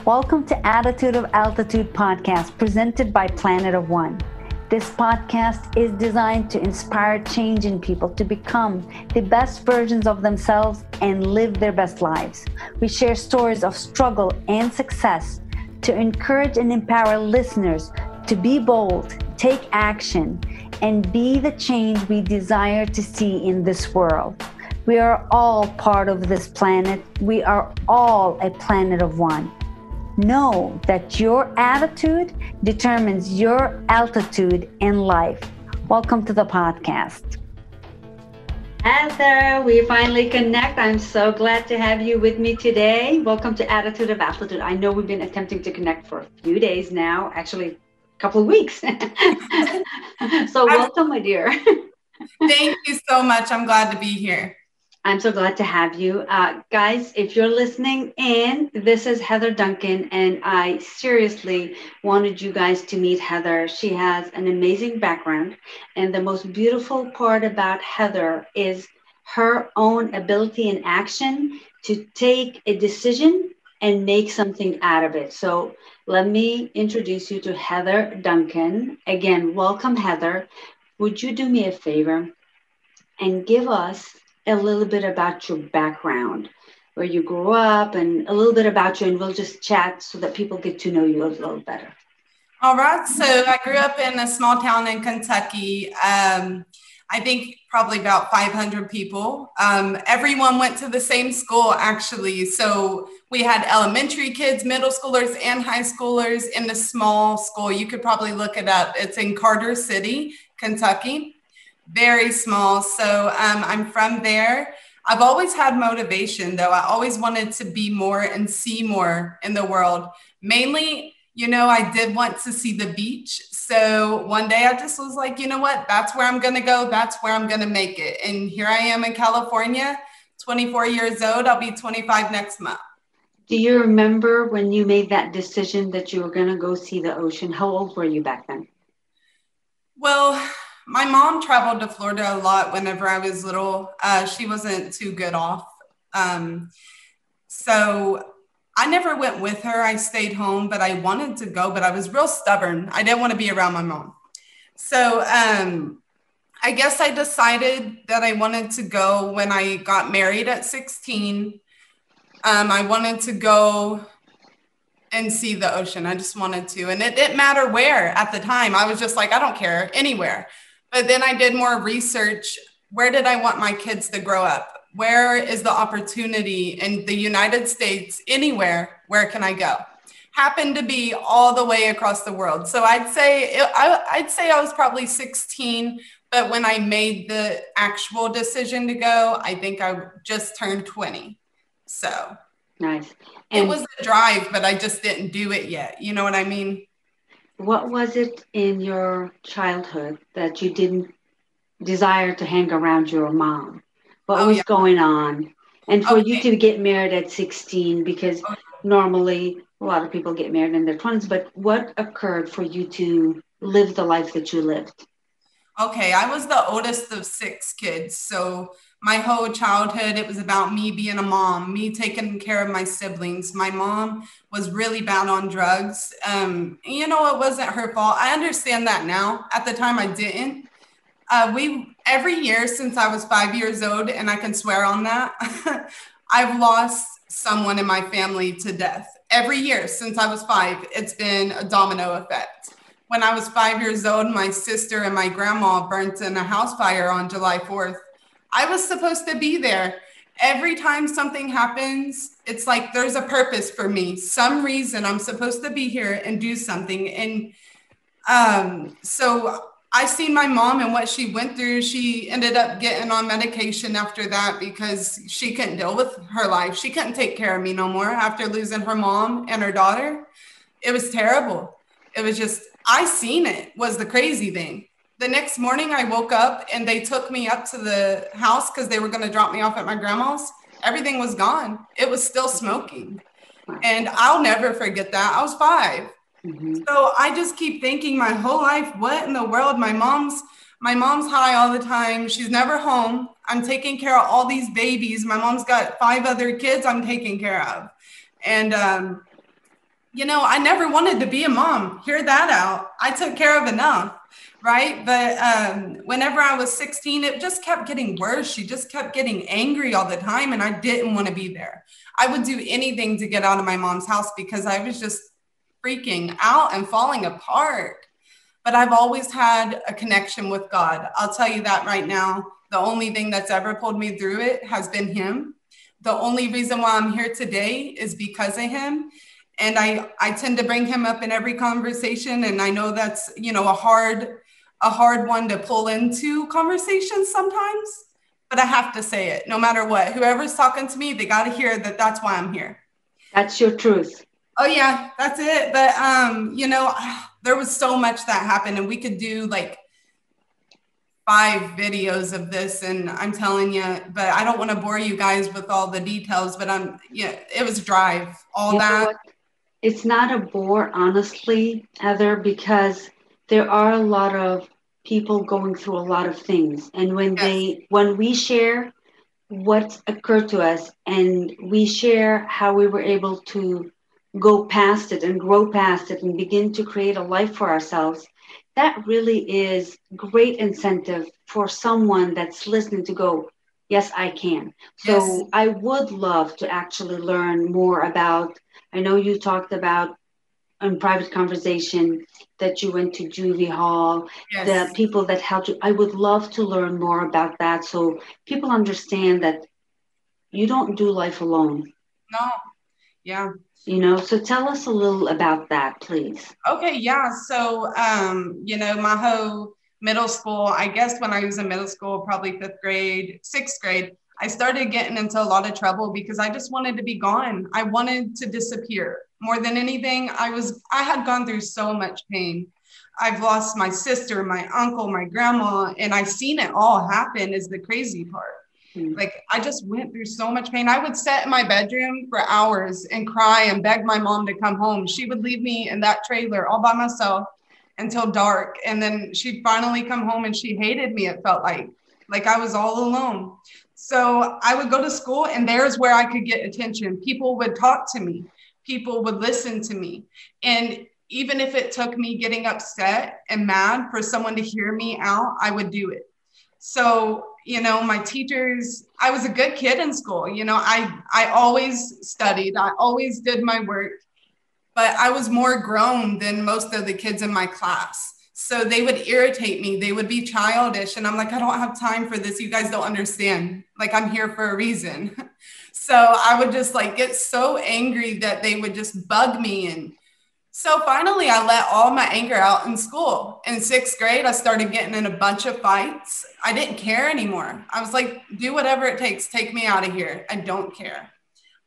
Welcome to Attitude of Altitude podcast presented by Planet of One. This podcast is designed to inspire change in people to become the best versions of themselves and live their best lives. We share stories of struggle and success to encourage and empower listeners to be bold, take action, and be the change we desire to see in this world. We are all part of this planet. We are all a planet of one. Know that your attitude determines your altitude in life. Welcome to the podcast. Heather, we finally connect. I'm so glad to have you with me today. Welcome to Attitude of Altitude. I know we've been attempting to connect for a few days now, actually a couple of weeks. So welcome, my dear. Thank you so much. I'm glad to be here. I'm so glad to have you. Guys, if you're listening in, this is Heather Duncan, and I seriously wanted you guys to meet Heather. She has an amazing background, and the most beautiful part about Heather is her own ability and action to take a decision and make something out of it. So let me introduce you to Heather Duncan. Again, welcome, Heather. Would you do me a favor and give us a little bit about your background, where you grew up, and a little bit about you, and we'll just chat so that people get to know you a little better. All right. So I grew up in a small town in Kentucky. I think probably about 500 people. Everyone went to the same school, actually. So we had elementary kids, middle schoolers, and high schoolers in the small school. You could probably look it up. It's in Carter City, Kentucky. Very small. So I'm from there. I've always had motivation, though. I always wanted to be more and see more in the world. Mainly, I did want to see the beach. So one day I just was like, you know what? That's where I'm going to go. That's where I'm going to make it. And here I am in California, 24 years old. I'll be 25 next month. Do you remember when you made that decision that you were going to go see the ocean? How old were you back then? Well, my mom traveled to Florida a lot whenever I was little. She wasn't too good off. So I never went with her. I stayed home, but I wanted to go, but I was real stubborn. I didn't want to be around my mom. So I guess I decided that I wanted to go when I got married at 16. I wanted to go and see the ocean. I just wanted to. And it didn't matter where at the time. I was just like, I don't care, anywhere. But then I did more research. Where did I want my kids to grow up? Where is the opportunity in the United States? Anywhere, where can I go? Happened to be all the way across the world. So I'd say I was probably 16, but when I made the actual decision to go, I think I just turned 20. So nice. And it was a drive, but I just didn't do it yet. You know what I mean? What was it in your childhood that you didn't desire to hang around your mom? What was going on? And for you to get married at 16, because normally a lot of people get married in their 20s, but what occurred for you to live the life that you lived? Okay, I was the oldest of 6 kids. So my whole childhood, it was about me being a mom, me taking care of my siblings. My mom was really bad on drugs. It wasn't her fault. I understand that now. At the time, I didn't. Every year since I was 5 years old, and I can swear on that, I've lost someone in my family to death. Every year since I was 5, it's been a domino effect. When I was 5 years old, my sister and my grandma burnt in a house fire on July 4th. I was supposed to be there. Every time something happens, it's like there's a purpose for me. Some reason I'm supposed to be here and do something. And so I seen my mom and what she went through. She ended up getting on medication after that because she couldn't deal with her life. She couldn't take care of me no more after losing her mom and her daughter. It was terrible. It was just, I seen it was the crazy thing. The next morning I woke up and they took me up to the house because they were going to drop me off at my grandma's. Everything was gone. It was still smoking. And I'll never forget that. I was 5. Mm-hmm. So I just keep thinking my whole life, what in the world? My mom's high all the time. She's never home. I'm taking care of all these babies. My mom's got 5 other kids I'm taking care of. And I never wanted to be a mom. Hear that out. I took care of enough, right? But whenever I was 16, it just kept getting worse. She just kept getting angry all the time, and I didn't want to be there. I would do anything to get out of my mom's house because I was just freaking out and falling apart. But I've always had a connection with God. I'll tell you that right now. The only thing that's ever pulled me through it has been Him. The only reason why I'm here today is because of Him. And I tend to bring Him up in every conversation. And I know that's, a hard one to pull into conversations sometimes, but I have to say it no matter what. Whoever's talking to me, they got to hear that that's why I'm here. That's your truth. Oh yeah, that's it. But, there was so much that happened, and we could do like 5 videos of this, and I'm telling you, but I don't want to bore you guys with all the details, but it was drive, all that. It's not a bore, honestly, Heather, because there are a lot of people going through a lot of things. And Yes, when we share what's occurred to us and we share how we were able to go past it and grow past it and begin to create a life for ourselves, that really is great incentive for someone that's listening to go, yes, I can. yes, So I would love to actually learn more about, I know you talked about in private conversation that you went to juvie hall, the yes. people that helped you. I would love to learn more about that so people understand that you don't do life alone, No, yeah. so tell us a little about that, please. Okay, yeah. So, my whole middle school, I guess when I was in middle school, probably 5th grade, 6th grade, I started getting into a lot of trouble because I just wanted to be gone. I wanted to disappear. More than anything, I had gone through so much pain. I've lost my sister, my uncle, my grandma, and I've seen it all happen is the crazy part. Mm. Like, I just went through so much pain. I would sit in my bedroom for hours and cry and beg my mom to come home. She would leave me in that trailer all by myself until dark. And then she'd finally come home, and she hated me. It felt like I was all alone. So I would go to school, and there's where I could get attention. People would talk to me. People would listen to me. And even if it took me getting upset and mad for someone to hear me out, I would do it. So, my teachers, I was a good kid in school. I always studied. I always did my work, but I was more grown than most of the kids in my class. So they would irritate me. They would be childish. And I'm like, I don't have time for this. You guys don't understand. Like, I'm here for a reason. So I would just get so angry that they would just bug me. And so finally, I let all my anger out in school. In 6th grade, I started getting in a bunch of fights. I didn't care anymore. I was like, do whatever it takes. Take me out of here. I don't care.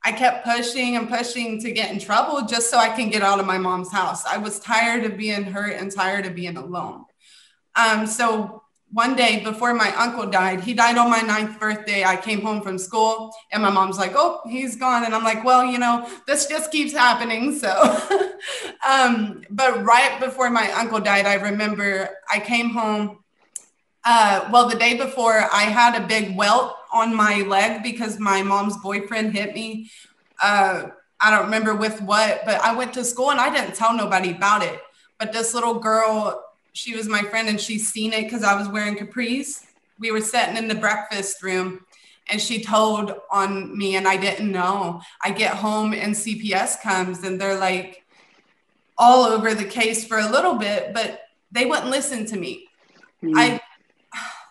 I kept pushing and pushing to get in trouble just so I can get out of my mom's house. I was tired of being hurt and tired of being alone. So one day before my uncle died, he died on my 9th birthday. I came home from school and my mom's like, oh, he's gone. And I'm like, well, this just keeps happening. So, but right before my uncle died, I remember I came home. The day before, I had a big welt on my leg because my mom's boyfriend hit me. I don't remember with what, but I went to school and I didn't tell nobody about it. But this little girl, she was my friend, and she seen it because I was wearing capris. We were sitting in the breakfast room, and she told on me, and I didn't know. I get home and CPS comes, and they're like all over the case for a little bit, but they wouldn't listen to me. Mm.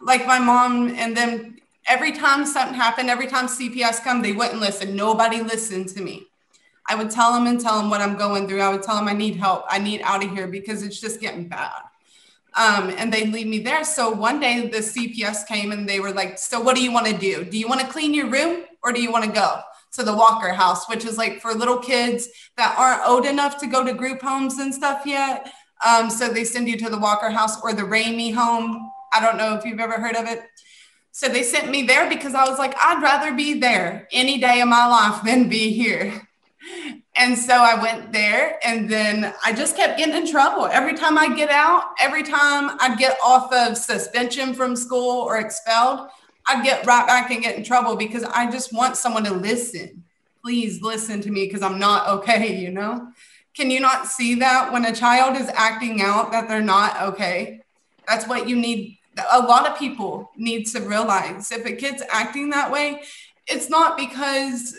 Like my mom and them, every time something happened, every time CPS come, they wouldn't listen. Nobody listened to me. I would tell them what I'm going through. I would tell them I need help. I need out of here because it's just getting bad. And they'd leave me there. So one day the CPS came and they were like, so what do you want to do? Do you want to clean your room or do you want to go to the Walker house, which is like for little kids that aren't old enough to go to group homes and stuff yet? So they send you to the Walker house or the Ramey home. I don't know if you've ever heard of it. So they sent me there because I was like, I'd rather be there any day of my life than be here. And so I went there, and then I just kept getting in trouble. Every time I get out, every time I'd get off of suspension from school or expelled, I'd get right back and get in trouble because I just want someone to listen. Please listen to me because I'm not okay, Can you not see that when a child is acting out that they're not okay? That's what you need. A lot of people need to realize if a kid's acting that way, it's not because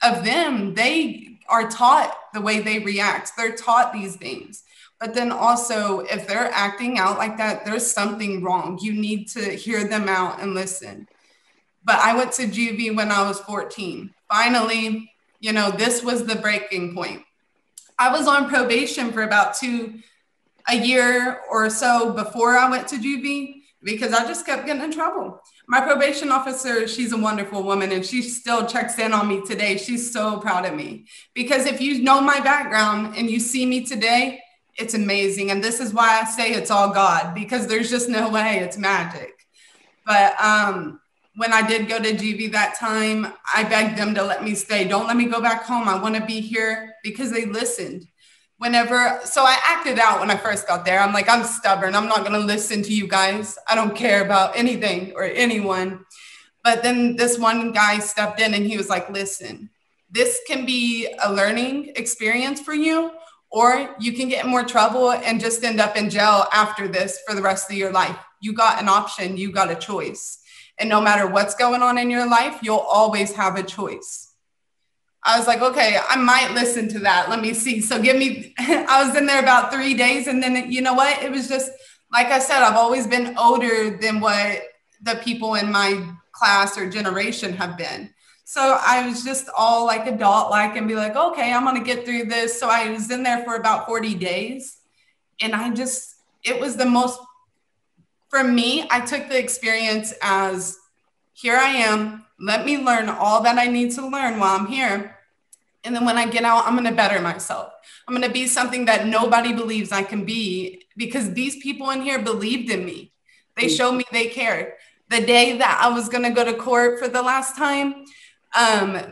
of them. They are taught the way they react. They're taught these things. But then also, if they're acting out like that, there's something wrong. You need to hear them out and listen. But I went to juvie when I was 14. Finally, this was the breaking point. I was on probation for about a year or so before I went to juvie because I just kept getting in trouble. My probation officer, she's a wonderful woman, and she still checks in on me today. She's so proud of me because if you know my background and you see me today, it's amazing. And this is why I say it's all God, because there's just no way, it's magic. But when I did go to juvie that time, I begged them to let me stay. Don't let me go back home. I want to be here, because they listened. So I acted out when I first got there. I'm like, I'm stubborn. I'm not going to listen to you guys. I don't care about anything or anyone. But then this one guy stepped in and he was like, listen, this can be a learning experience for you, or you can get in more trouble and just end up in jail after this for the rest of your life. You got an option. You got a choice. And no matter what's going on in your life, you'll always have a choice. I was like, okay, I might listen to that. Let me see. So I was in there about 3 days. And then you know what? It was just, like I said, I've always been older than what the people in my class or generation have been. So I was just all like adult-like and be like, okay, I'm going to get through this. So I was in there for about 40 days. And it was the most, for me, I took the experience as, here I am. Let me learn all that I need to learn while I'm here. And then when I get out, I'm going to better myself. I'm going to be something that nobody believes I can be, because these people in here believed in me. They showed me they cared. The day that I was going to go to court for the last time,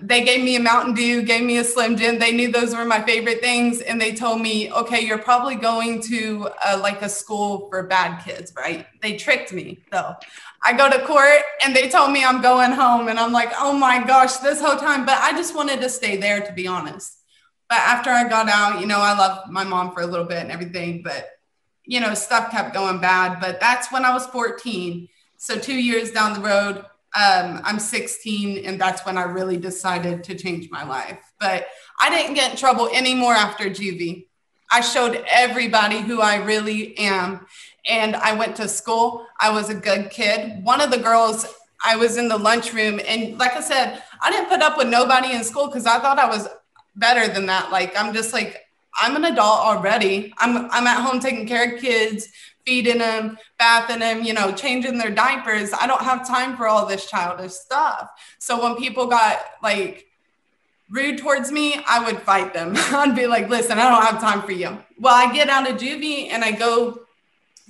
they gave me a Mountain Dew, gave me a Slim Jim. They knew those were my favorite things. And they told me, okay, you're probably going to like a school for bad kids, right? They tricked me though. I go to court and they told me I'm going home, and I'm like, oh my gosh, this whole time. But I just wanted to stay there, to be honest. But after I got out, I loved my mom for a little bit and everything, but stuff kept going bad. But that's when I was 14. So 2 years down the road, I'm 16, and that's when I really decided to change my life. But I didn't get in trouble anymore after juvie. I showed everybody who I really am. And I went to school. I was a good kid. One of the girls, I was in the lunchroom, and like I said, I didn't put up with nobody in school because I thought I was better than that. Like, I'm just like, I'm an adult already. I'm at home taking care of kids, feeding them, bathing them, changing their diapers. I don't have time for all this childish stuff. So when people got like rude towards me, I would fight them. I'd be like, listen, I don't have time for you. Well, I get out of juvie and I go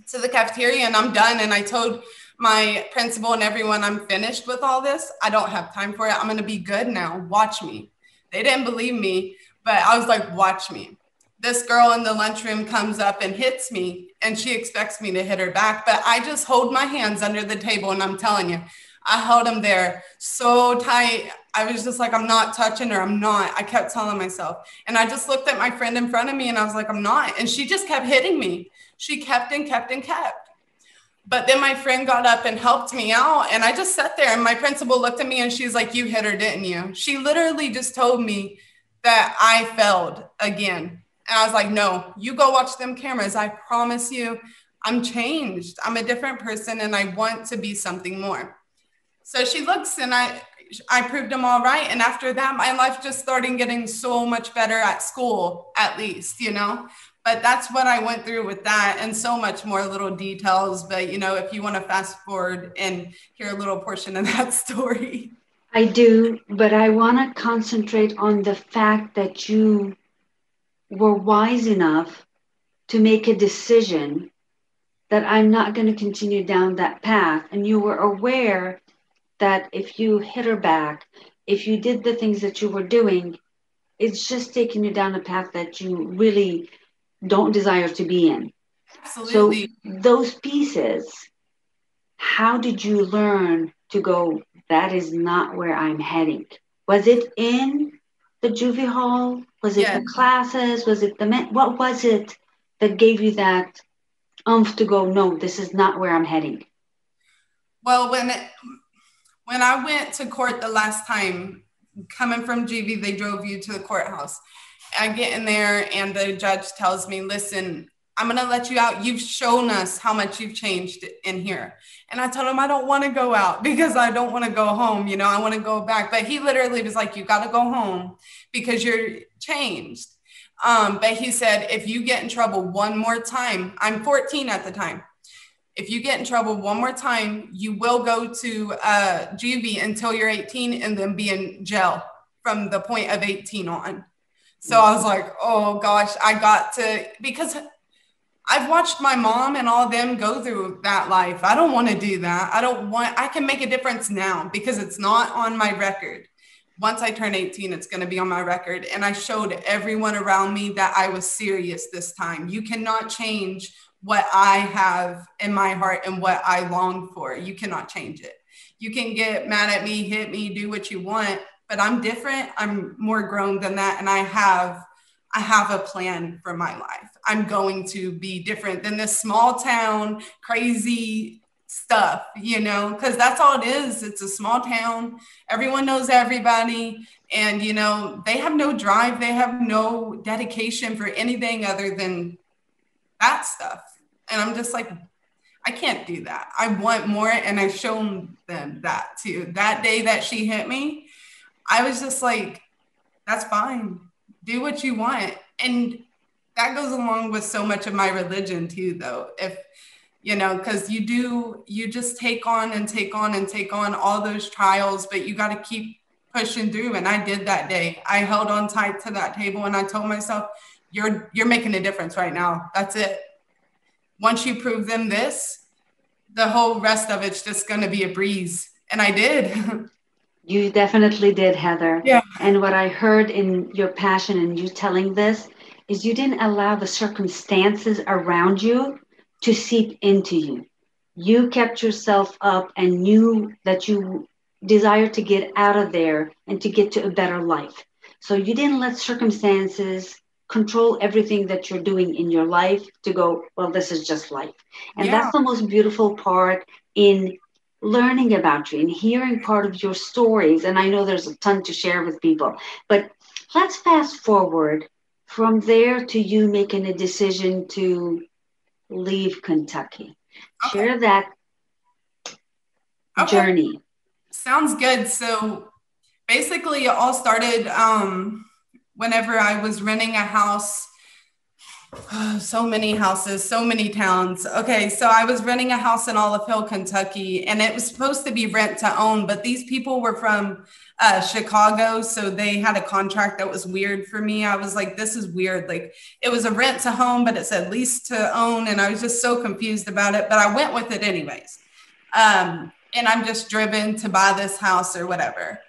to the cafeteria and I'm done. And I told my principal and everyone, I'm finished with all this. I don't have time for it. I'm going to be good now. Watch me. They didn't believe me, but I was like, watch me. This girl in the lunchroom comes up and hits me, and she expects me to hit her back. But I just hold my hands under the table, and I'm telling you, I held them there so tight. I was just like, I'm not touching her. I'm not. I kept telling myself. And I just looked at my friend in front of me and I was like, I'm not. And she just kept hitting me. She kept and kept and kept. But then my friend got up and helped me out. And I just sat there, and my principal looked at me and she's like, you hit her, didn't you? She literally just told me that I failed again. And I was like, no, you go watch them cameras. I promise you, I'm changed. I'm a different person, and I want to be something more. So she looks, and I proved them all right. And after that, my life just started getting so much better at school, at least, But that's what I went through with that, and so much more little details. But, if you want to fast forward and hear a little portion of that story. I do, but I want to concentrate on the fact that you were wise enough to make a decision that I'm not going to continue down that path. And you were aware that if you hit her back, if you did the things that you were doing, it's just taking you down a path that you really don't desire to be in. Absolutely. So those pieces, how did you learn to go, that is not where I'm heading? Was it in the juvie hall? Was it Yeah. the classes? Was it the men? What was it that gave you that oomph to go, no, this is not where I'm heading? Well, when I went to court the last time, coming from juvie, they drove you to the courthouse. I get in there and the judge tells me, listen, I'm going to let you out. You've shown us how much you've changed in here. And I told him, I don't want to go out because I don't want to go home. You know, I want to go back. But he literally was like, you got to go home because you're changed. But he said, if you get in trouble one more time, I'm 14 at the time. If you get in trouble one more time, you will go to juvie until you're 18 and then be in jail from the point of 18 on. So I was like, oh gosh, I got to, because I've watched my mom and all of them go through that life. I don't want to do that. I can make a difference now because it's not on my record. Once I turn 18, it's going to be on my record. And I showed everyone around me that I was serious this time. You cannot change what I have in my heart and what I long for. You cannot change it. You can get mad at me, hit me, do what you want, but I'm different. I'm more grown than that. And I have a plan for my life. I'm going to be different than this small town, crazy stuff, you know, because that's all it is. It's a small town. Everyone knows everybody. And, you know, they have no drive. They have no dedication for anything other than that stuff. And I'm just like, I can't do that. I want more. And I've shown them that too. That day that she hit me, I was just like, that's fine. Do what you want. And that goes along with so much of my religion too, though. If, you know, because you just take on and take on and take on all those trials, but you got to keep pushing through. And I did that day. I held on tight to that table and I told myself, you're making a difference right now. That's it. Once you prove them this, the whole rest of it's just going to be a breeze. And I did. You definitely did, Heather. Yeah. And what I heard in your passion and you telling this is you didn't allow the circumstances around you to seep into you. You kept yourself up and knew that you desired to get out of there and to get to a better life. So you didn't let circumstances control everything that you're doing in your life to go, well, this is just life. And Yeah. that's the most beautiful part in learning about you and hearing part of your stories. And I know there's a ton to share with people, but let's fast forward from there to you making a decision to leave Kentucky. Okay. Share that journey. Sounds good. So basically it all started whenever I was renting a house. So many houses, so many towns. Okay, so I was renting a house in Olive Hill, Kentucky, and it was supposed to be rent to own, but these people were from Chicago, so they had a contract that was weird for me. I was like, this is weird. Like, it was a rent to home, but it said lease to own, and I was just so confused about it, but I went with it anyways. And I'm just driven to buy this house or whatever.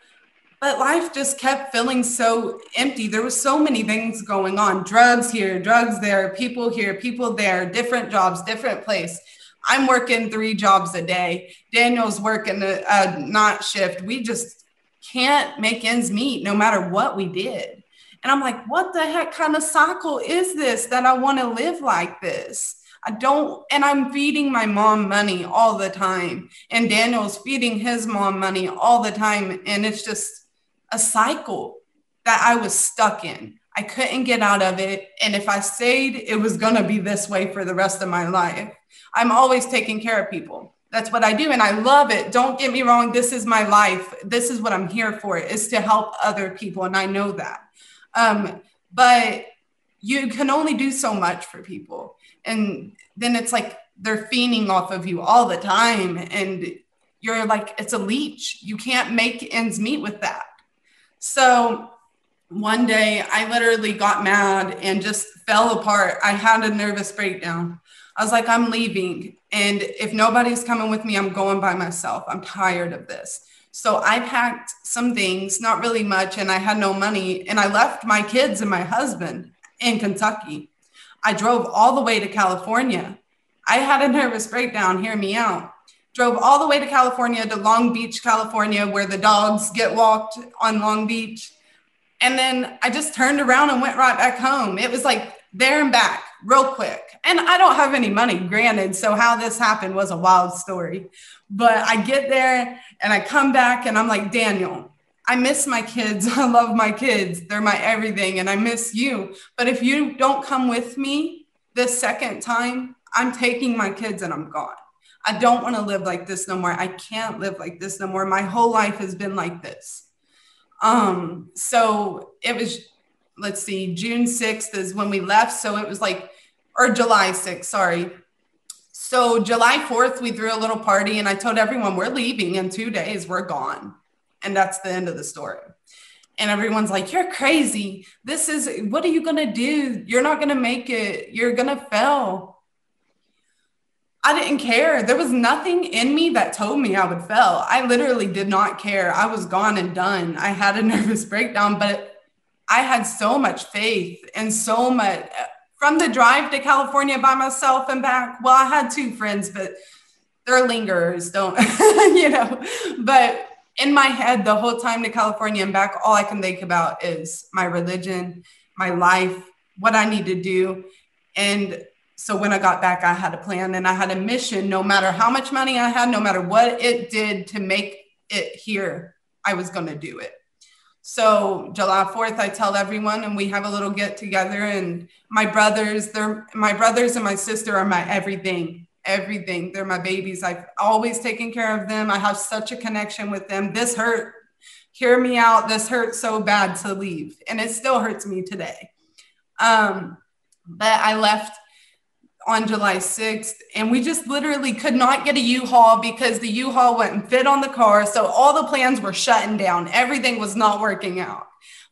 But life just kept feeling so empty. There was so many things going on. Drugs here, drugs there, people here, people there, different jobs, different place. I'm working 3 jobs a day. Daniel's working a night shift. We just can't make ends meet no matter what we did. And I'm like, what the heck kind of cycle is this that I want to live like this? And I'm feeding my mom money all the time. And Daniel's feeding his mom money all the time. And it's just a cycle that I was stuck in. I couldn't get out of it. And if I stayed, it was going to be this way for the rest of my life. I'm always taking care of people. That's what I do. And I love it. Don't get me wrong. This is my life. This is what I'm here for, is to help other people. And I know that. But you can only do so much for people. And then it's like they're fiending off of you all the time. And you're like, it's a leech. You can't make ends meet with that. So one day I literally got mad and just fell apart. I had a nervous breakdown. I was like, I'm leaving. And if nobody's coming with me, I'm going by myself. I'm tired of this. So I packed some things, not really much, and I had no money. And I left my kids and my husband in Kentucky. I drove all the way to California. I had a nervous breakdown. Hear me out. Drove all the way to California, to Long Beach, California, where the dogs get walked on Long Beach. And then I just turned around and went right back home. It was like there and back real quick. And I don't have any money, granted. So how this happened was a wild story. But I get there and I come back and I'm like, Daniel, I miss my kids. I love my kids. They're my everything. And I miss you. But if you don't come with me this second time, I'm taking my kids and I'm gone. I don't want to live like this no more. I can't live like this no more. My whole life has been like this. So it was, let's see, June 6th is when we left. So it was like, or July 6th, sorry. So July 4th, we threw a little party and I told everyone we're leaving in 2 days, we're gone. And that's the end of the story. And everyone's like, you're crazy. What are you going to do? You're not going to make it. You're going to fail. I didn't care. There was nothing in me that told me I would fail. I literally did not care. I was gone and done. I had a nervous breakdown, but I had so much faith and so much from the drive to California by myself and back. Well, I had 2 friends, but they're lingerers, don't, but in my head, the whole time to California and back, all I can think about is my religion, my life, what I need to do. And so when I got back, I had a plan and I had a mission. No matter how much money I had, no matter what it did to make it here, I was going to do it. So July 4th, I tell everyone and we have a little get together, and my brothers and my sister are my everything. They're my babies. I've always taken care of them. I have such a connection with them. This hurt. Hear me out. This hurt so bad to leave. And it still hurts me today. But I left on July 6th and we just literally could not get a U-Haul because the U-Haul wouldn't fit on the car. So all the plans were shutting down. Everything was not working out,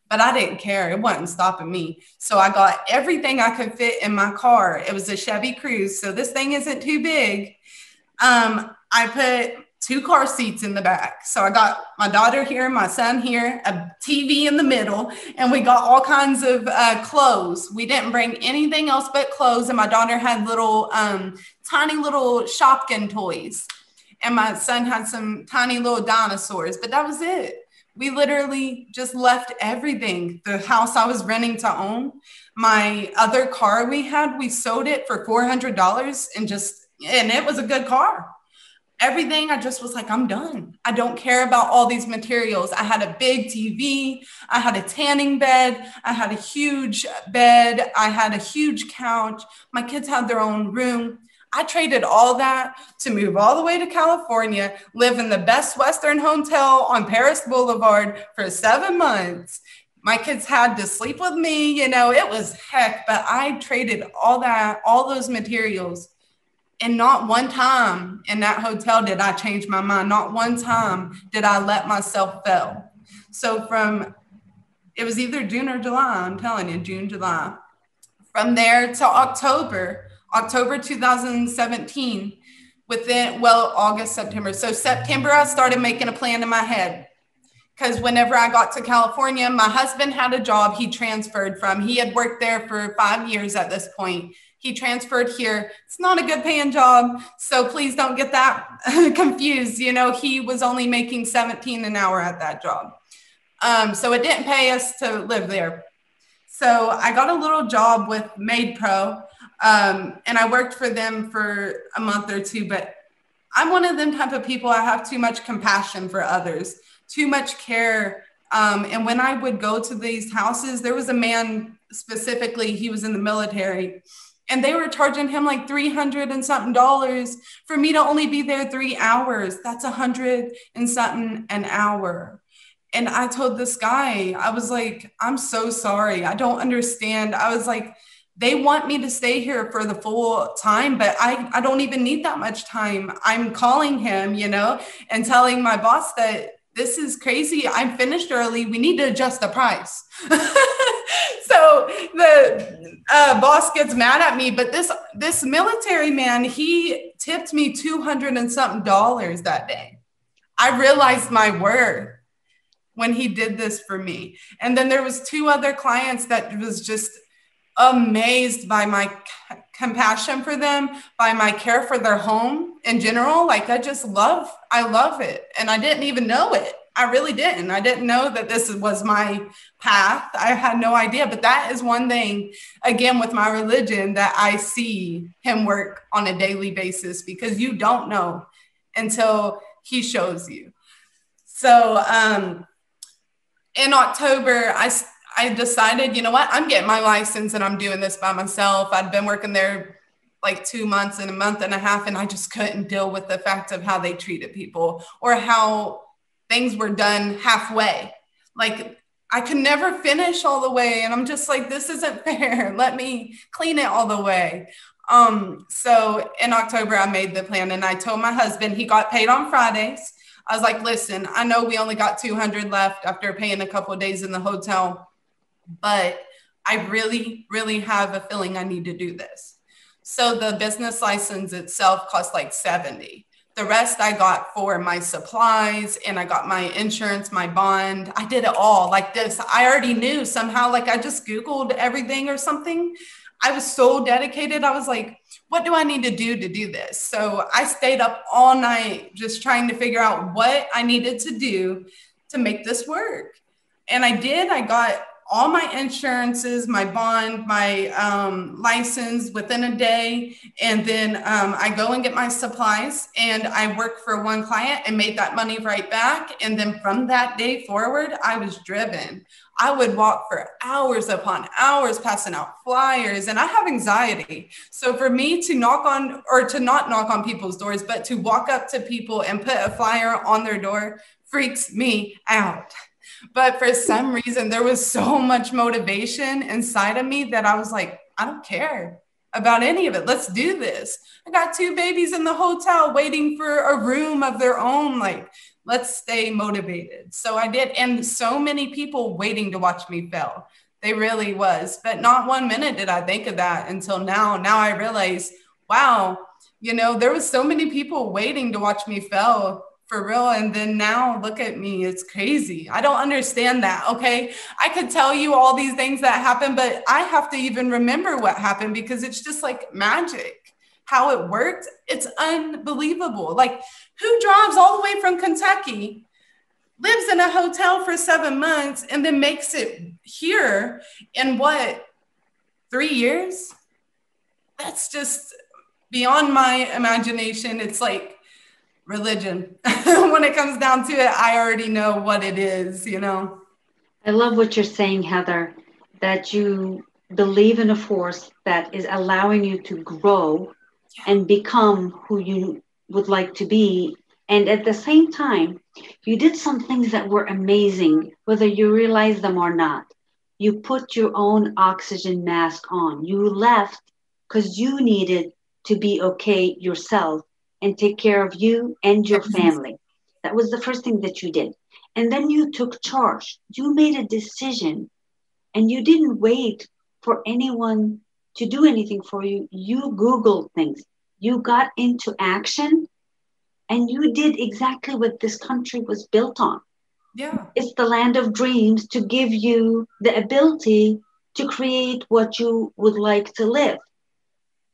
but I didn't care. It wasn't stopping me. So I got everything I could fit in my car. It was a Chevy Cruze. So this thing isn't too big. I put 2 car seats in the back. So I got my daughter here, my son here, a TV in the middle, and we got all kinds of clothes. We didn't bring anything else but clothes. And my daughter had little, tiny little Shopkin toys. And my son had some tiny little dinosaurs, but that was it. We literally just left everything. The house I was renting to own, my other car we sold it for $400 and it was a good car. Everything, I just was like, I'm done. I don't care about all these materials. I had a big TV. I had a tanning bed. I had a huge bed. I had a huge couch. My kids had their own room. I traded all that to move all the way to California, live in the Best Western Hotel on Paris Boulevard for 7 months. My kids had to sleep with me. It was heck, but I traded all those materials. And not one time in that hotel did I change my mind. Not one time did I let myself fail. So it was either June or July, I'm telling you, June, July. From there to October 2017, August, September. So September, I started making a plan in my head. Because whenever I got to California, my husband had a job he transferred from. He had worked there for 5 years at this point. He transferred here. It's not a good paying job, so please don't get that confused. He was only making $17 an hour at that job. So it didn't pay us to live there. So I got a little job with Made Pro, and I worked for them for a month or 2, but I'm one of them type of people. I have too much compassion for others, too much care. And when I would go to these houses, there was a man specifically, he was in the military, and they were charging him like $300 and something for me to only be there 3 hours. That's $100 and something an hour. And I told this guy, I was like, I'm so sorry. I don't understand. I was like, they want me to stay here for the full time, but I don't even need that much time. I'm calling him, and telling my boss that this is crazy. I'm finished early. We need to adjust the price. So the boss gets mad at me, but this military man, he tipped me $200 and something that day. I realized my worth when he did this for me. And then there was 2 other clients that was just amazed by my compassion for them, by my care for their home in general. Like I love it. And I didn't even know it. I really didn't. I didn't know that this was my path. I had no idea. But that is one thing, again, with my religion, that I see him work on a daily basis, because you don't know until he shows you. So in October, I decided, you know what, I'm getting my license and I'm doing this by myself. I'd been working there like 2 months and a month and a half, and I just couldn't deal with the fact of how they treated people or how things were done halfway. Like, I could never finish all the way. And I'm just like, this isn't fair. Let me clean it all the way. So in October, I made the plan, and I told my husband, he got paid on Fridays. I was like, listen, I know we only got 200 left after paying a couple of days in the hotel, but I really, really have a feeling I need to do this. So the business license itself cost like 70. The rest I got for my supplies, and I got my insurance, my bond. I did it all like this. I already knew somehow, like I just Googled everything or something. I was so dedicated. I was like, what do I need to do this? So I stayed up all night just trying to figure out what I needed to do to make this work. And I did. I got all my insurances, my bond, my license within a day. And then I go and get my supplies, and I work for one client and made that money right back. And then from that day forward, I was driven. I would walk for hours upon hours passing out flyers, and I have anxiety. So for me to knock on, or to not knock on people's doors, but to walk up to people and put a flyer on their door freaks me out. But for some reason, there was so much motivation inside of me that I was like, I don't care about any of it. Let's do this. I got 2 babies in the hotel waiting for a room of their own. Like, let's stay motivated. So I did. And so many people waiting to watch me fail. They really was. But not 1 minute did I think of that until now. Now I realize, wow, you know, there was so many people waiting to watch me fail. For real. And then now look at me. It's crazy. I don't understand that. Okay. I could tell you all these things that happened, but I have to even remember what happened, because it's just like magic how it worked. It's unbelievable. Like, who drives all the way from Kentucky, lives in a hotel for 7 months, and then makes it here in what, 3 years? That's just beyond my imagination. It's like religion. When it comes down to it, I already know what it is, you know. I love what you're saying, Heather, that you believe in a force that is allowing you to grow and become who you would like to be. And at the same time, you did some things that were amazing, whether you realize them or not. You put your own oxygen mask on. You left because you needed to be okay yourself and take care of you and your family. That was the first thing that you did. And then you took charge. You made a decision, and you didn't wait for anyone to do anything for you. You Googled things. You got into action, and you did exactly what this country was built on. Yeah. It's the land of dreams to give you the ability to create what you would like to live.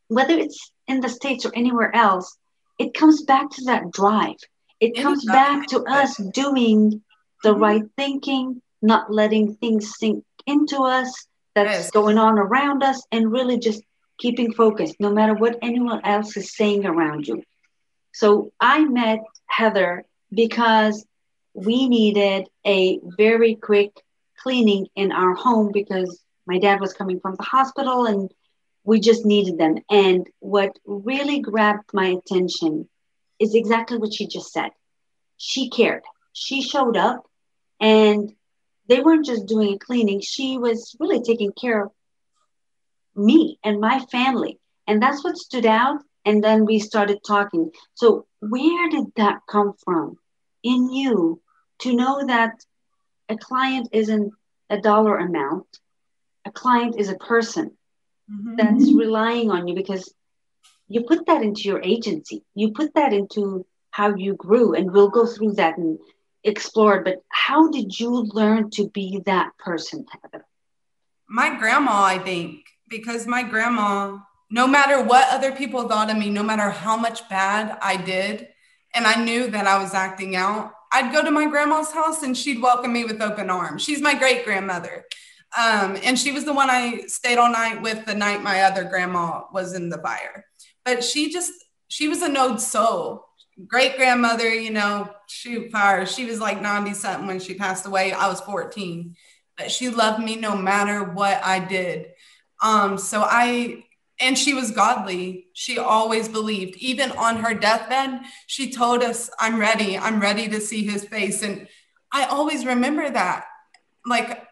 Whether it's in the States or anywhere else, it comes back to that drive. It comes back to us doing the right thinking, not letting things sink into us that's going on around us, and really just keeping focused no matter what anyone else is saying around you. So I met Heather because we needed a very quick cleaning in our home, because my dad was coming from the hospital and we just needed them. And what really grabbed my attention is exactly what she just said. She cared. She showed up, and they weren't just doing a cleaning. She was really taking care of me and my family. And that's what stood out. And then we started talking. So where did that come from in you to know that a client isn't a dollar amount? A client is a person that's relying on you, because you put that into your agency. You put that into how you grew, and we'll go through that and explore. But how did you learn to be that person, Heather? My grandma, I think, because my grandma, no matter what other people thought of me, no matter how much bad I did, and I knew that I was acting out, I'd go to my grandma's house and she'd welcome me with open arms. She's my great grandmother. And she was the one I stayed all night with the night my other grandma was in the fire. But she was an old soul. Great grandmother, you know, shoot fire. She was like 90 something when she passed away. I was 14, but she loved me no matter what I did. And she was godly. She always believed. Even on her deathbed, she told us, I'm ready to see his face. And I always remember that. Like,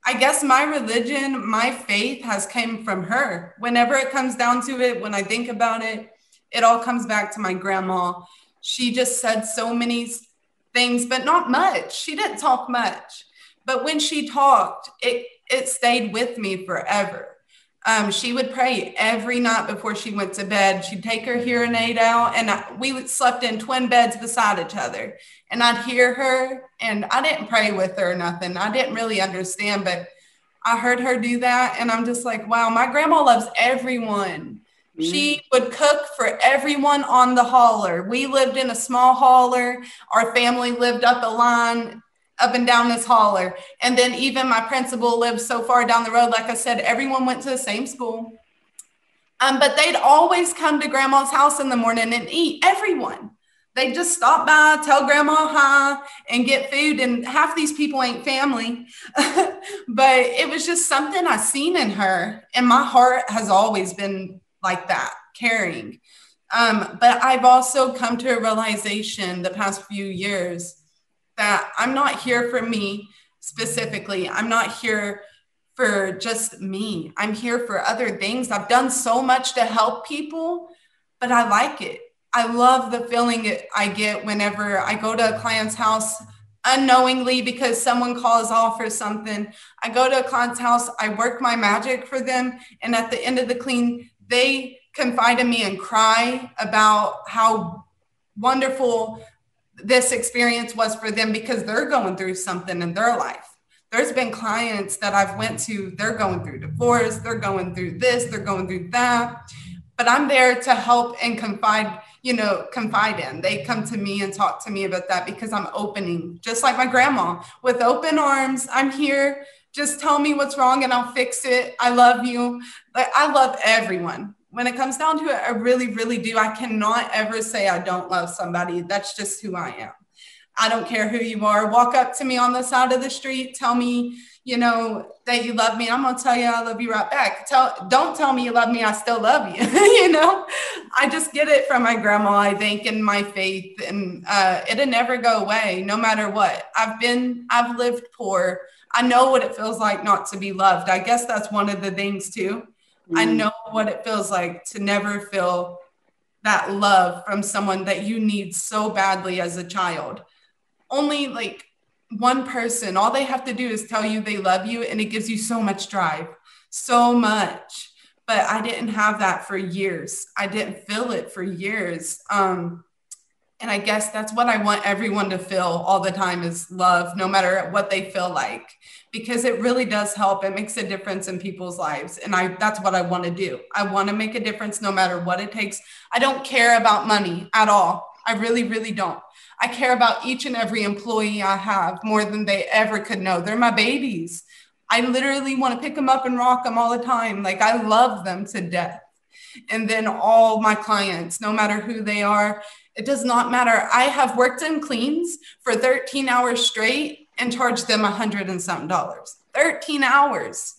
I guess my religion, my faith has came from her. Whenever it comes down to it, when I think about it, it all comes back to my grandma. She just said so many things, but not much. She didn't talk much. But when she talked, it stayed with me forever. She would pray every night before she went to bed. She'd take her hearing aid out, and we slept in twin beds beside each other. And I'd hear her, and I didn't pray with her or nothing. I didn't really understand, but I heard her do that, and I'm just like, wow, my grandma loves everyone. She would cook for everyone on the hauler. We lived in a small hauler. Our family lived up a line up and down this hauler. And then even my principal lived so far down the road. Like I said, everyone went to the same school. But they'd always come to grandma's house in the morning and eat, everyone. They'd just stop by, tell grandma hi, and get food. And half these people ain't family. But it was just something I seen in her. And my heart has always been like that, caring. But I've also come to a realization the past few years that I'm not here for me specifically. I'm not here for just me. I'm here for other things. I've done so much to help people, but I like it. I love the feeling I get whenever I go to a client's house unknowingly because someone calls off or something. I go to a client's house, I work my magic for them, and at the end of the clean, they confide in me and cry about how wonderful this experience was for them because they're going through something in their life. There's been clients that I've went to, they're going through divorce, they're going through this, they're going through that, but I'm there to help and confide in. They come to me and talk to me about that because I'm opening, just like my grandma, with open arms. I'm here, just tell me what's wrong and I'll fix it. I love you. Like, I love everyone. When it comes down to it, I really, really do. I cannot ever say I don't love somebody. That's just who I am. I don't care who you are. Walk up to me on the side of the street. Tell me, that you love me. I'm going to tell you I love you right back. Don't tell me you love me. I still love you. I just get it from my grandma, I think, and my faith. And it'll never go away, no matter what. I've lived poor. I know what it feels like not to be loved. I guess that's one of the things too. I know what it feels like to never feel that love from someone that you need so badly as a child. Only like one person, all they have to do is tell you they love you, and it gives you so much drive, so much. But I didn't have that for years. I didn't feel it for years. And I guess that's what I want everyone to feel all the time is love, no matter what they feel like, because it really does help. It makes a difference in people's lives. And that's what I want to do. I want to make a difference no matter what it takes. I don't care about money at all. I really, really don't. I care about each and every employee I have more than they ever could know. They're my babies. I literally want to pick them up and rock them all the time. Like, I love them to death. And then all my clients, no matter who they are, it does not matter. I have worked in cleans for 13 hours straight and charged them $100 and something. 13 hours,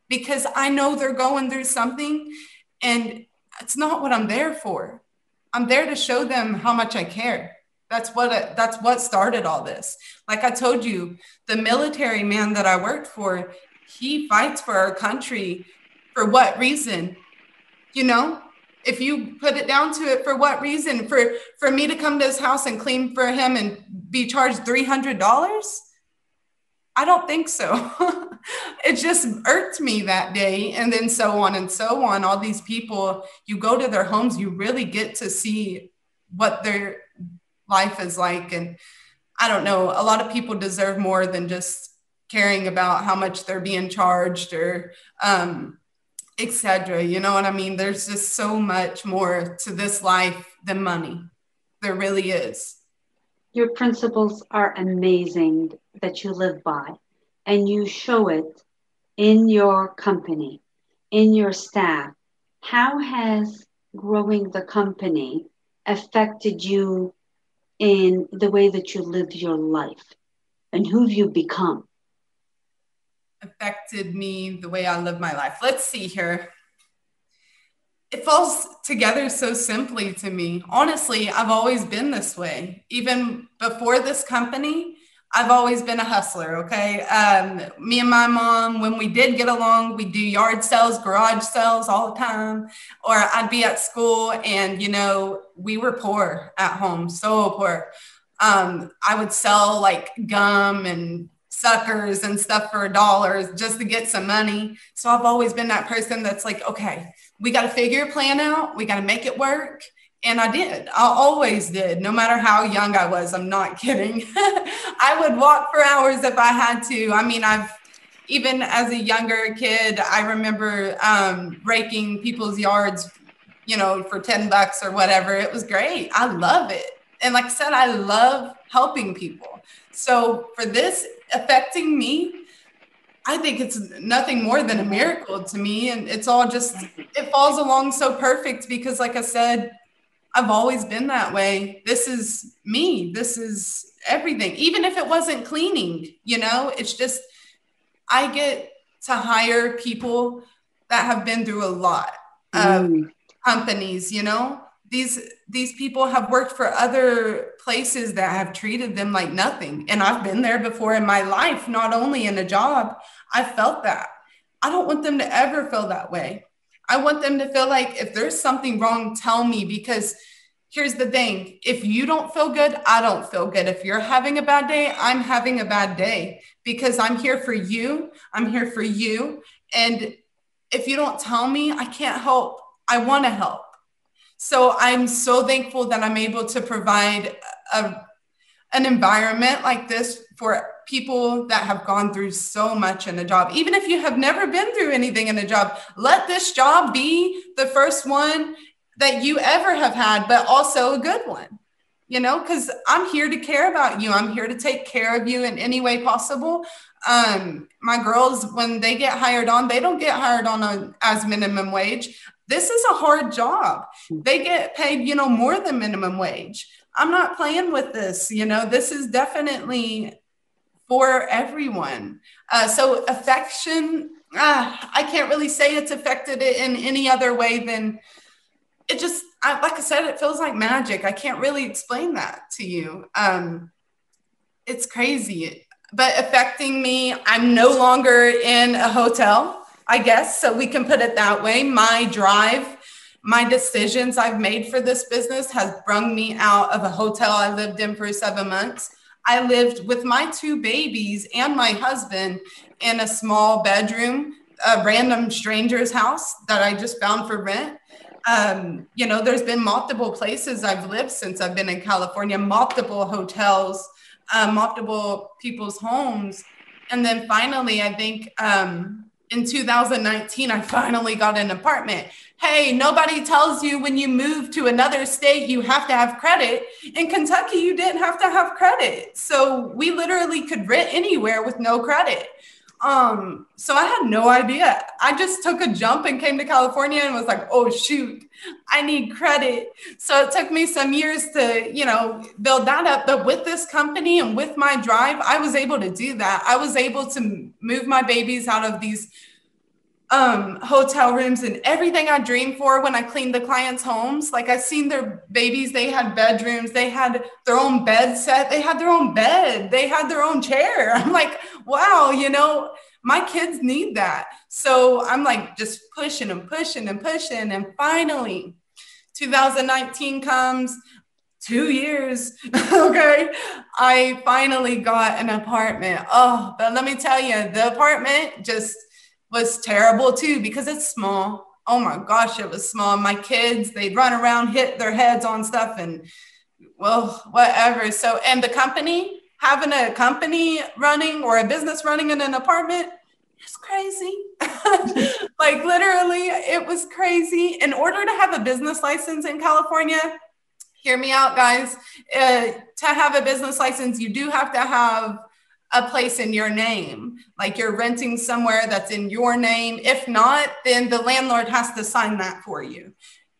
because I know they're going through something, and it's not what I'm there for. I'm there to show them how much I care. That's what started all this. Like I told you, the military man that I worked for, he fights for our country. For what reason? If you put it down to it, for what reason? For me to come to his house and clean for him and be charged $300? I don't think so. It just irked me that day. And then so on and so on. All these people, you go to their homes, you really get to see what their life is like. And I don't know, a lot of people deserve more than just caring about how much they're being charged or etc. You know what I mean? There's just so much more to this life than money. There really is. Your principles are amazing that you live by, and you show it in your company, in your staff. How has growing the company affected you in the way that you live your life and who you become? Affected me the way I live my life. Let's see here. It falls together so simply to me. Honestly, I've always been this way. Even before this company, I've always been a hustler, okay? Me and my mom, when we did get along, we'd do yard sales, garage sales all the time. Or I'd be at school and, we were poor at home, so poor. I would sell like gum and suckers and stuff for $1 just to get some money. So I've always been that person that's like, okay, we got to figure a plan out. We got to make it work. And I did. I always did, no matter how young I was. I'm not kidding. I would walk for hours if I had to. I mean, even as a younger kid, I remember raking people's yards, for $10 or whatever. It was great. I love it. And like I said, I love helping people. So for this affecting me, I think it's nothing more than a miracle to me. And it's all just, it falls along so perfect because like I said, I've always been that way. This is me. This is everything. Even if it wasn't cleaning, it's just, I get to hire people that have been through a lot of companies, These people have worked for other places that have treated them like nothing. And I've been there before in my life, not only in a job. I felt that. I don't want them to ever feel that way. I want them to feel like if there's something wrong, tell me, because here's the thing. If you don't feel good, I don't feel good. If you're having a bad day, I'm having a bad day because I'm here for you. I'm here for you. And if you don't tell me, I can't help. I want to help. So I'm so thankful that I'm able to provide an environment like this for people that have gone through so much in a job. Even if you have never been through anything in a job, let this job be the first one that you ever have had, but also a good one, because I'm here to care about you. I'm here to take care of you in any way possible. My girls, when they get hired on, they don't get hired on as minimum wage. This is a hard job. They get paid, more than minimum wage. I'm not playing with this, this is definitely for everyone. So affection, I can't really say it's affected it in any other way than it just, like I said, it feels like magic. I can't really explain that to you. It's crazy, but affecting me, I'm no longer in a hotel, I guess. So we can put it that way. My drive, my decisions I've made for this business has brung me out of a hotel I lived in for 7 months. I lived with my 2 babies and my husband in a small bedroom, a random stranger's house that I just found for rent. There's been multiple places I've lived since I've been in California, multiple hotels, multiple people's homes. And then finally, I think in 2019, I finally got an apartment. Hey, nobody tells you when you move to another state, you have to have credit. In Kentucky, you didn't have to have credit. So we literally could rent anywhere with no credit. So I had no idea. I just took a jump and came to California and was like, oh, shoot, I need credit. So it took me some years to, build that up. But with this company and with my drive, I was able to do that. I was able to move my babies out of these hotel rooms and everything I dreamed for when I cleaned the clients' homes. Like I seen their babies, they had bedrooms, they had their own bed set, they had their own bed, they had their own chair. I'm like, wow, my kids need that. So I'm like just pushing and pushing and pushing. And finally, 2019 comes, 2 years. Okay. I finally got an apartment. Oh, but let me tell you, the apartment just was terrible too, because it's small. Oh my gosh, it was small. My kids, they'd run around, hit their heads on stuff and well, whatever. So, and the company, having a company running or a business running in an apartment, it's crazy. Like literally, it was crazy. In order to have a business license in California, Hear me out, guys. To have a business license, you do have to have a place in your name. Like you're renting somewhere that's in your name. If not, then the landlord has to sign that for you.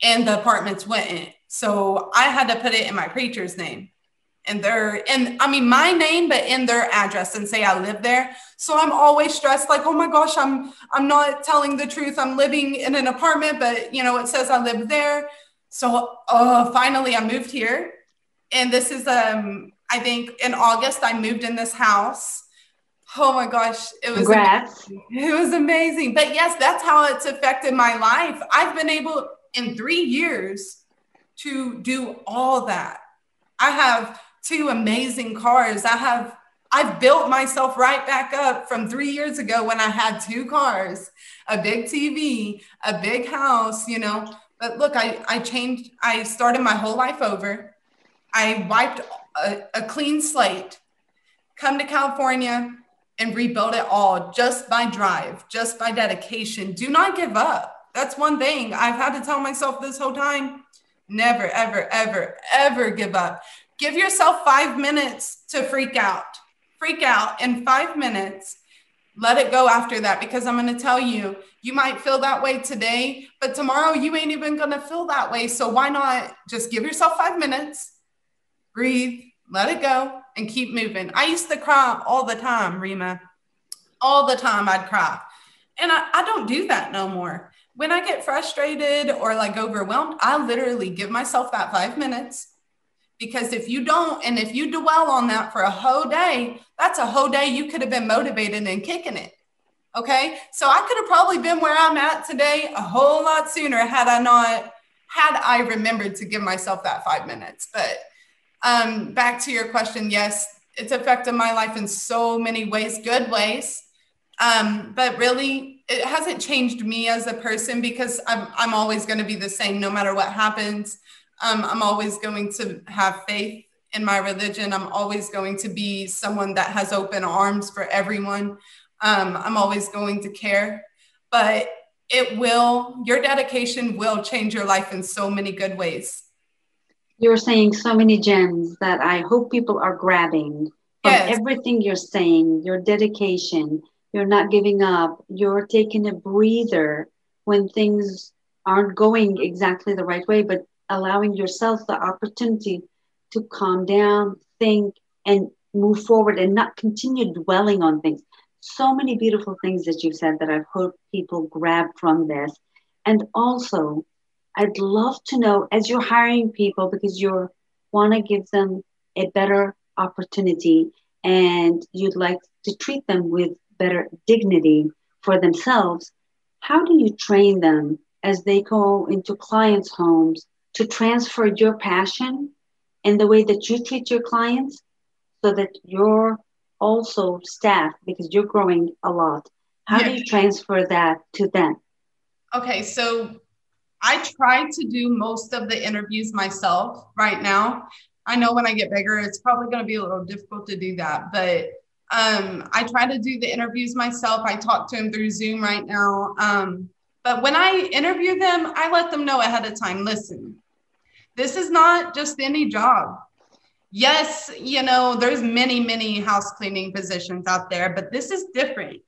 And the apartments wouldn't. So I had to put it in my preacher's name. And my name, but in their address and say I live there. So I'm always stressed, like, oh my gosh, I'm not telling the truth. I'm living in an apartment, but you know, it says I live there. So finally I moved here. And this is, I think in August, I moved in this house. Oh my gosh, it was Congrats. amazing. It was amazing. But yes, that's how it's affected my life. I've been able in 3 years to do all that. I have 2 amazing cars. I've built myself right back up from 3 years ago when I had 2 cars, a big TV, a big house, you know. But look, I started my whole life over. I wiped a clean slate, come to California and rebuild it all just by drive, just by dedication. Do not give up. That's one thing I've had to tell myself this whole time. Never, ever, ever, ever give up. Give yourself 5 minutes to freak out. Freak out in 5 minutes. Let it go after that, because I'm going to tell you, you might feel that way today, but tomorrow you ain't even going to feel that way. So why not just give yourself 5 minutes, breathe, let it go, and keep moving. I used to cry all the time, Rima. All the time I'd cry. And I don't do that no more. When I get frustrated or like overwhelmed, I literally give myself that 5 minutes. Because if you don't, and if you dwell on that for a whole day, that's a whole day you could have been motivated and kicking it. Okay. So I could have probably been where I'm at today a whole lot sooner had I remembered to give myself that 5 minutes. But back to your question. Yes, it's affected my life in so many ways, good ways. But really, it hasn't changed me as a person, because I'm always going to be the same no matter what happens. I'm always going to have faith in my religion. I'm always going to be someone that has open arms for everyone. I'm always going to care, but your dedication will change your life in so many good ways. You're saying so many gems that I hope people are grabbing from everything you're saying, your dedication, you're not giving up, you're taking a breather when things aren't going exactly the right way, but allowing yourself the opportunity to calm down, think, and move forward and not continue dwelling on things. So many beautiful things that you've said that I hope people grab from this. And also, I'd love to know, as you're hiring people, because you want to give them a better opportunity and you'd like to treat them with better dignity for themselves, how do you train them as they go into clients' homes to transfer your passion and the way that you treat your clients so that you're also staff, because you're growing a lot? How do you transfer that to them? Okay, so I try to do most of the interviews myself right now. I know when I get bigger, it's probably going to be a little difficult to do that, but I try to do the interviews myself. I talk to them through Zoom right now. But when I interview them, I let them know ahead of time, listen, this is not just any job. Yes, you know, there's many, many house cleaning positions out there, but this is different.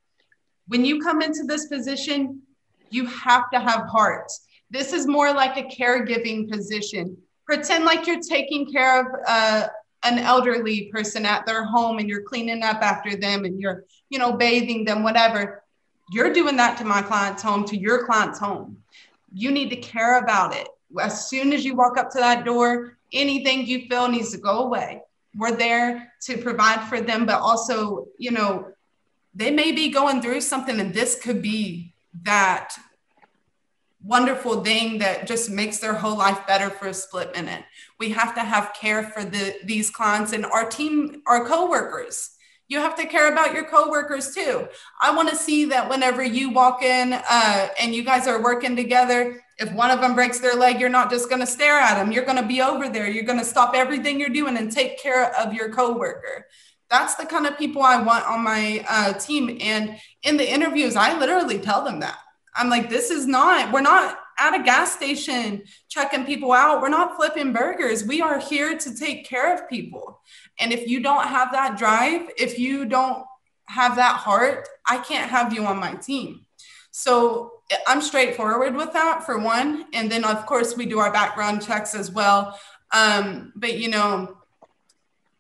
When you come into this position, you have to have heart. This is more like a caregiving position. Pretend like you're taking care of an elderly person at their home and you're cleaning up after them and you're, you know, bathing them, whatever. You're doing that to my client's home, to your client's home. You need to care about it. As soon as you walk up to that door, anything you feel needs to go away. We're there to provide for them, but also, you know, they may be going through something, and this could be that wonderful thing that just makes their whole life better for a split minute. We have to have care for these clients and our team, our coworkers. You have to care about your coworkers too. I want to see that whenever you walk in and you guys are working together, if one of them breaks their leg, you're not just going to stare at them. You're going to be over there. You're going to stop everything you're doing and take care of your coworker. That's the kind of people I want on my team. And in the interviews, I literally tell them that. I'm like, we're not at a gas station checking people out. We're not flipping burgers. We are here to take care of people. And if you don't have that drive, if you don't have that heart, I can't have you on my team. So I'm straightforward with that, for one. And then, of course, we do our background checks as well. But, you know,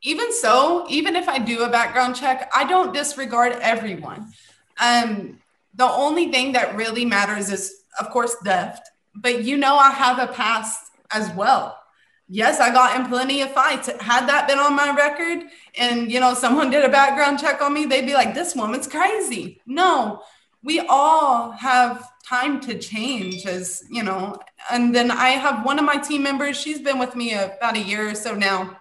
even so, even if I do a background check, I don't disregard everyone. The only thing that really matters is, of course, theft. But, you know, I have a past as well. Yes, I got in plenty of fights. Had that been on my record and, you know, someone did a background check on me, they'd be like, this woman's crazy. No, we all have time to change, as you know. And then I have one of my team members, she's been with me about a year or so now,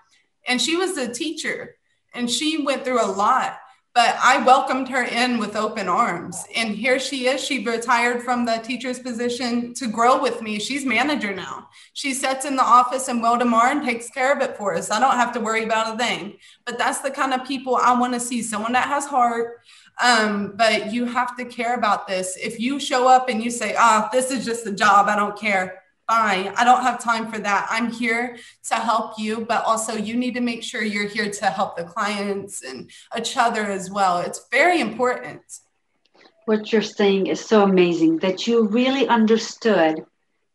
and she was a teacher and she went through a lot, but I welcomed her in with open arms. And here she is. She retired from the teacher's position to grow with me. She's manager now. She sits in the office in Wildemar and takes care of it for us. I don't have to worry about a thing. But that's the kind of people I want to see, someone that has heart. But you have to care about this. If you show up and you say, this is just a job, I don't care. Fine. I don't have time for that. I'm here to help you, but also you need to make sure you're here to help the clients and each other as well. It's very important. What you're saying is so amazing, that you really understood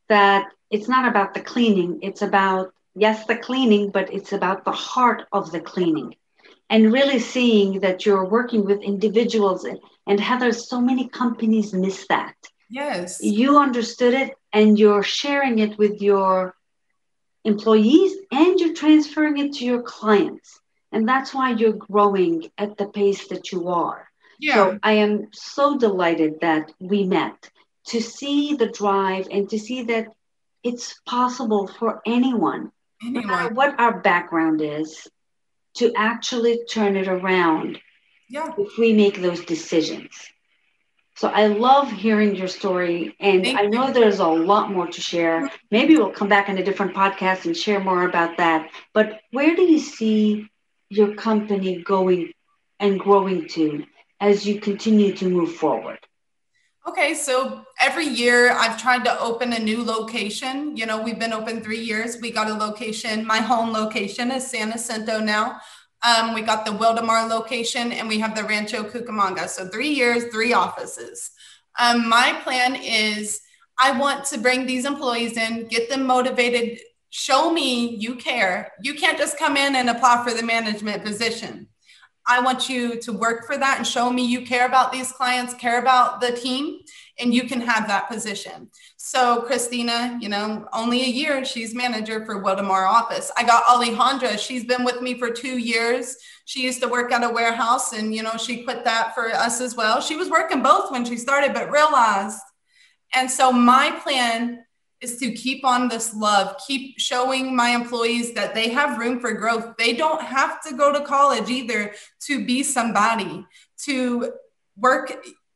that it's not about the cleaning. It's about, yes, the cleaning, but it's about the heart of the cleaning. And really seeing that you're working with individuals. And Heather, so many companies miss that. Yes. You understood it and you're sharing it with your employees and you're transferring it to your clients. And that's why you're growing at the pace that you are. Yeah. So I am so delighted that we met, to see the drive and to see that it's possible for anyone, no matter what our background is, to actually turn it around. Yeah. If we make those decisions. So I love hearing your story, and I know there's a lot more to share. Maybe we'll come back in a different podcast and share more about that. But where do you see your company going and growing to as you continue to move forward? Okay, so every year I've tried to open a new location. You know, we've been open 3 years. We got a location. My home location is San Jacinto now. We got the Wildemar location and we have the Rancho Cucamonga. So 3 years, 3 offices. My plan is I want to bring these employees in, get them motivated, show me you care. You can't just come in and apply for the management position. I want you to work for that and show me you care about these clients, care about the team, and you can have that position. So Christina, you know, only a year, she's manager for Wildemar office. I got Alejandra, she's been with me for 2 years. She used to work at a warehouse and, you know, she quit that for us as well. She was working both when she started, but realized. And so my plan is to keep on this love, keep showing my employees that they have room for growth. They don't have to go to college either to be somebody, to work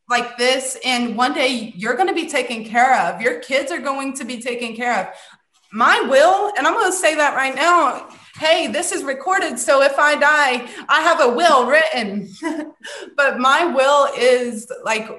like this. And one day you're going to be taken care of. Your kids are going to be taken care of. My will, and I'm going to say that right now, hey, this is recorded. So if I die, I have a will written. But my will is like,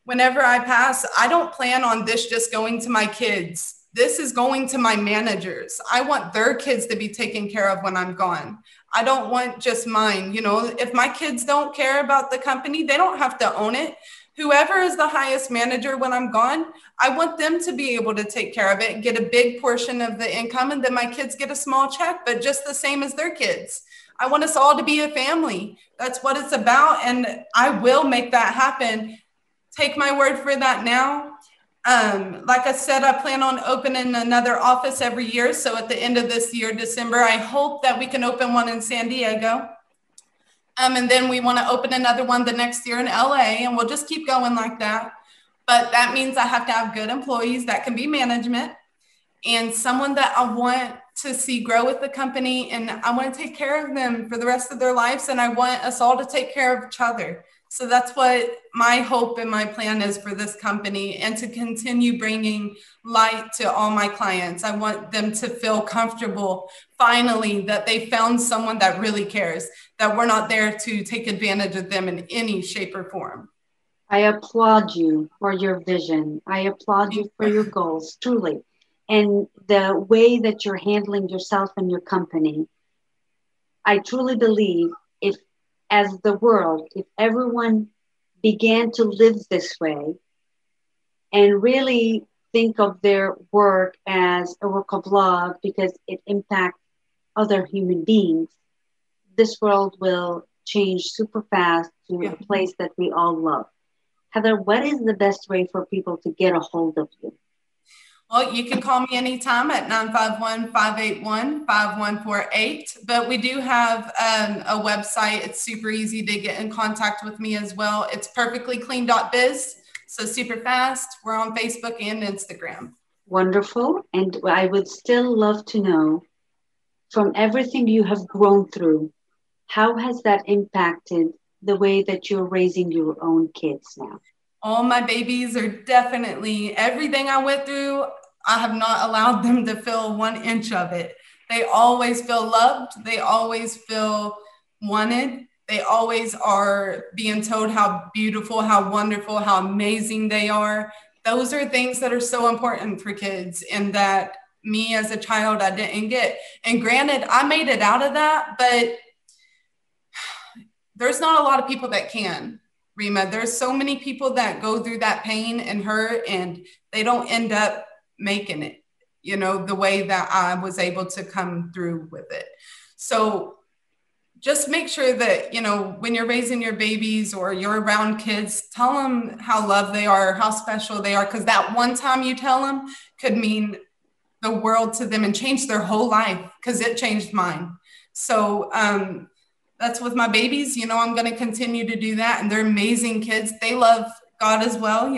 whenever I pass, I don't plan on this just going to my kids. This is going to my managers. I want their kids to be taken care of when I'm gone. I don't want just mine. You know, if my kids don't care about the company, they don't have to own it. Whoever is the highest manager when I'm gone, I want them to be able to take care of it, get a big portion of the income, and then my kids get a small check, but just the same as their kids. I want us all to be a family. That's what it's about. And I will make that happen. Take my word for that now. Like I said, I plan on opening another office every year. So at the end of this year, December, I hope that we can open one in San Diego. And then we want to open another one the next year in LA, and we'll just keep going like that. But that means I have to have good employees that can be management and someone that I want to see grow with the company. And I want to take care of them for the rest of their lives. And I want us all to take care of each other. So that's what my hope and my plan is for this company, and to continue bringing light to all my clients. I want them to feel comfortable, finally, that they found someone that really cares, that we're not there to take advantage of them in any shape or form. I applaud you for your vision. I applaud you for your goals, truly. And the way that you're handling yourself and your company. I truly believe if, as the world, if everyone began to live this way and really think of their work as a work of love because it impacts other human beings, this world will change super fast to Yeah. a place that we all love. Heather, what is the best way for people to get a hold of you? Well, you can call me anytime at 951-581-5148. But we do have a website. It's super easy to get in contact with me as well. It's Perfectlyclean.biz. So super fast. We're on Facebook and Instagram. Wonderful. And I would still love to know, from everything you have grown through, how has that impacted the way that you're raising your own kids now? All my babies are definitely, everything I went through, I have not allowed them to feel 1 inch of it. They always feel loved. They always feel wanted. They always are being told how beautiful, how wonderful, how amazing they are. Those are things that are so important for kids, and that me as a child, I didn't get. And granted, I made it out of that, but there's not a lot of people that can. Rima, there's so many people that go through that pain and hurt, and they don't end up making it, the way that I was able to come through with it. So just make sure that, when you're raising your babies or you're around kids, tell them how loved they are, how special they are, because that one time you tell them could mean the world to them and change their whole life, because it changed mine. So, that's with my babies. I'm going to continue to do that. And they're amazing kids. They love God as well.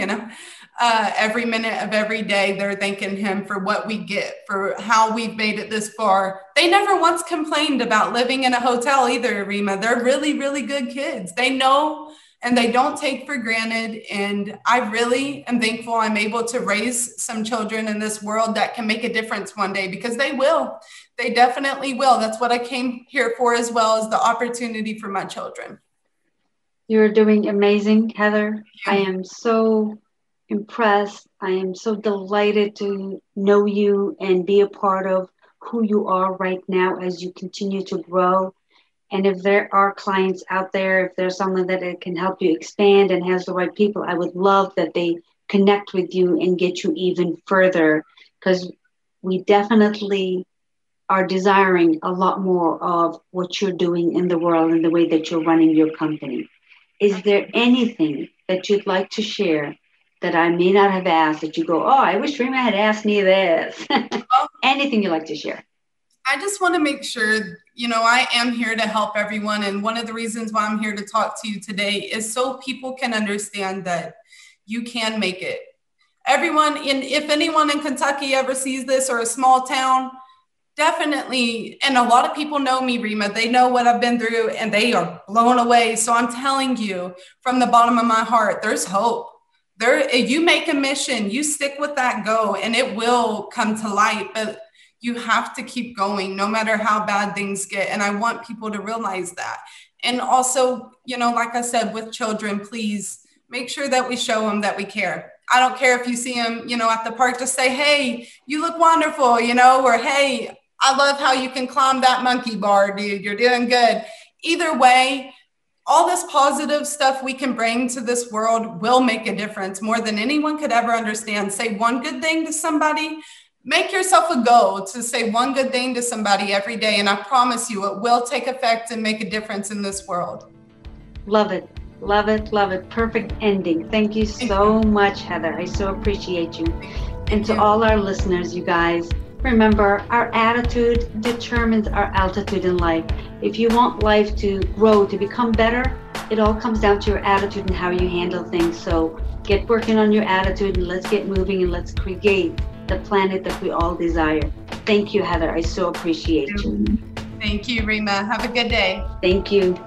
Every minute of every day, they're thanking him for what we get, for how we've made it this far. They never once complained about living in a hotel either, Rima. They're really, really good kids. They know, and they don't take for granted. And I really am thankful I'm able to raise some children in this world that can make a difference one day, because they will. They definitely will. That's what I came here for, as well as the opportunity for my children. You're doing amazing, Heather. I am so impressed. I am so delighted to know you and be a part of who you are right now as you continue to grow. And if there are clients out there, if there's someone that it can help you expand and has the right people, I would love that they connect with you and get you even further, because we definitely are desiring a lot more of what you're doing in the world and the way that you're running your company. Is there anything that you'd like to share that I may not have asked, that you go, oh, I wish Rima had asked me this? Anything you'd like to share? I just want to make sure, I am here to help everyone. And one of the reasons why I'm here to talk to you today is so people can understand that you can make it. If anyone in Kentucky ever sees this, or a small town, definitely. And a lot of people know me, Rima. They know what I've been through, and they are blown away. So I'm telling you from the bottom of my heart, there's hope. If you make a mission, you stick with that go, and it will come to light. But you have to keep going no matter how bad things get. And I want people to realize that. And also, like I said, with children, please make sure that we show them that we care. I don't care if you see them, at the park, just say, hey, you look wonderful, or hey, I love how you can climb that monkey bar, dude. You're doing good. Either way, all this positive stuff we can bring to this world will make a difference more than anyone could ever understand. Say one good thing to somebody. Make yourself a goal to say one good thing to somebody every day. And I promise you, it will take effect and make a difference in this world. Love it. Love it. Love it. Perfect ending. Thank you so much, Heather. I so appreciate you. And to all our listeners, you guys, remember, our attitude determines our altitude in life. If you want life to grow, to become better, it all comes down to your attitude and how you handle things. So get working on your attitude, and let's get moving, and let's create the planet that we all desire. Thank you, Heather. I so appreciate you. Thank you, Rima. Have a good day. Thank you.